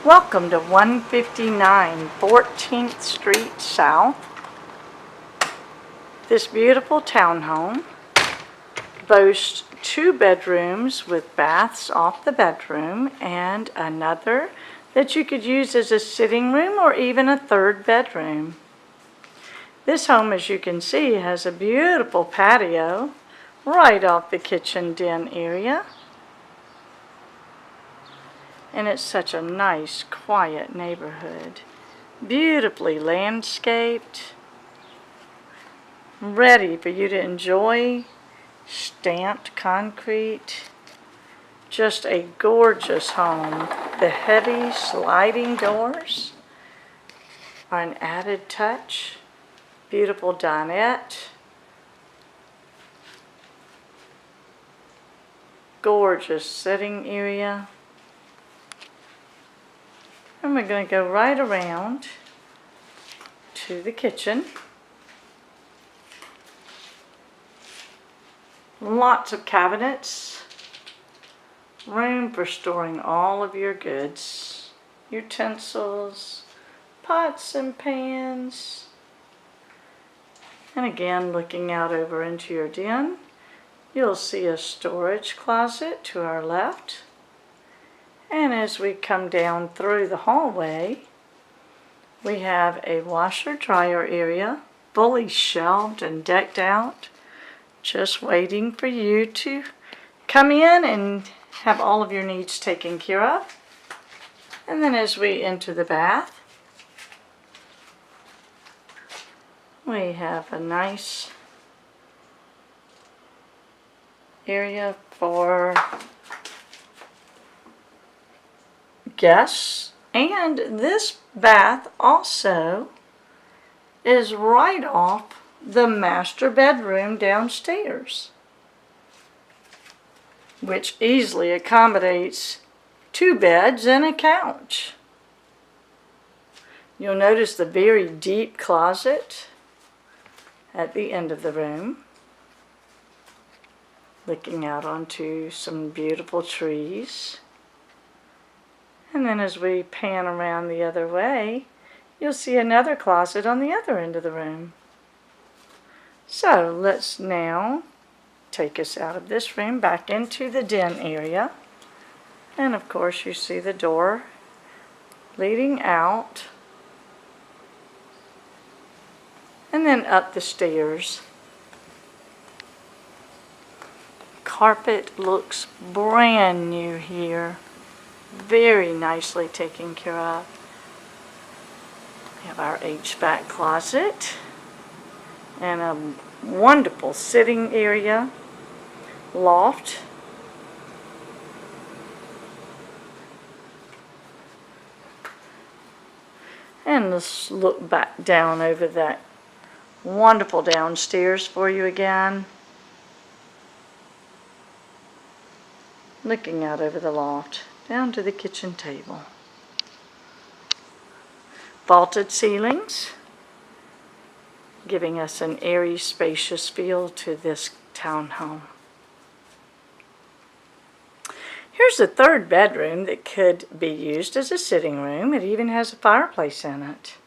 Welcome to 159 14th Street South. This beautiful townhome boasts 2 bedrooms with baths off the bedroom and another that you could use as a sitting room or even a 3rd bedroom. This home, as you can see, has a beautiful patio right off the kitchen den area. And it's such a nice, quiet neighborhood. Beautifully landscaped, ready for you to enjoy. Stamped concrete. Just a gorgeous home. The heavy sliding doors are an added touch. Beautiful dinette. Gorgeous sitting area. And we're going to go right around to the kitchen. Lots of cabinets. Room for storing all of your goods. Utensils, pots and pans. And again, looking out over into your den, you'll see a storage closet to our left. And as we come down through the hallway, we have a washer-dryer area, fully shelved and decked out, just waiting for you to come in and have all of your needs taken care of. And then as we enter the bath, we have a nice area for guests, and this bath also is right off the master bedroom downstairs, which easily accommodates 2 beds and a couch. You'll notice the very deep closet at the end of the room, looking out onto some beautiful trees. And then as we pan around the other way, you'll see another closet on the other end of the room. So let's now take us out of this room back into the den area. And of course you see the door leading out. And then up the stairs. Carpet looks brand new here. Very nicely taken care of. We have our HVAC closet and a wonderful sitting area, loft. And let's look back down over that wonderful downstairs for you again. Looking out over the loft, down to the kitchen table. Vaulted ceilings, giving us an airy, spacious feel to this townhome. Here's a 3rd bedroom that could be used as a sitting room. It even has a fireplace in it.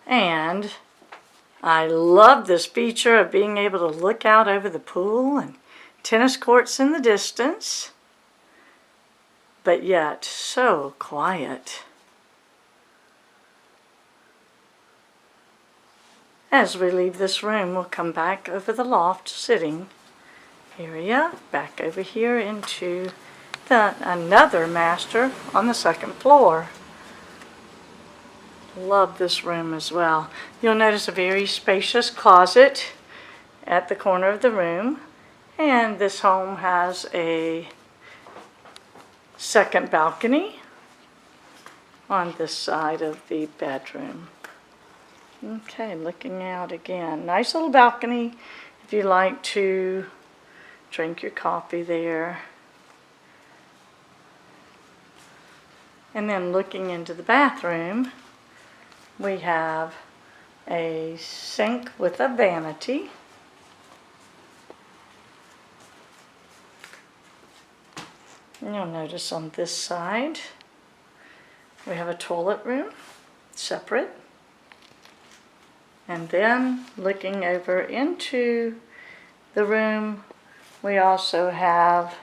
And I love this feature of being able to look out over the pool and tennis courts in the distance, but yet so quiet. As we leave this room, we'll come back over the loft sitting area, back over here into another master on the 2nd floor. Love this room as well. You'll notice a very spacious closet at the corner of the room, and this home has a 2nd balcony on this side of the bedroom. Okay, looking out again. Nice little balcony if you like to drink your coffee there. And then looking into the bathroom, we have a sink with a vanity. And you'll notice on this side we have a toilet room, separate. And then looking over into the room, we also have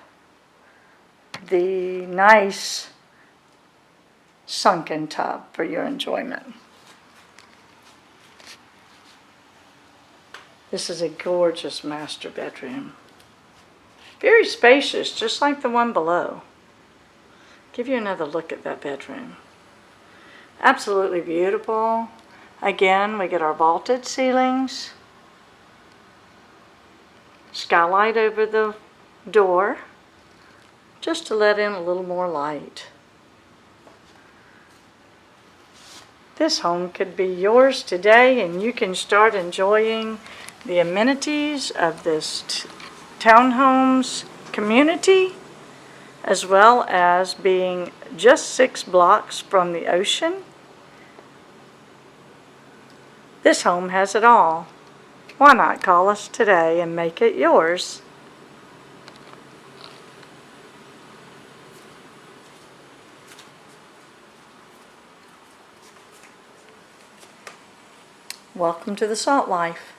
the nice sunken tub for your enjoyment. This is a gorgeous master bedroom. Very spacious, just like the one below. Give you another look at that bedroom. Absolutely beautiful. Again, we get our vaulted ceilings. Skylight over the door, just to let in a little more light. This home could be yours today, and you can start enjoying the amenities of this townhomes community, as well as being just 6 blocks from the ocean. This home has it all. Why not call us today and make it yours? Welcome to the Salt Life.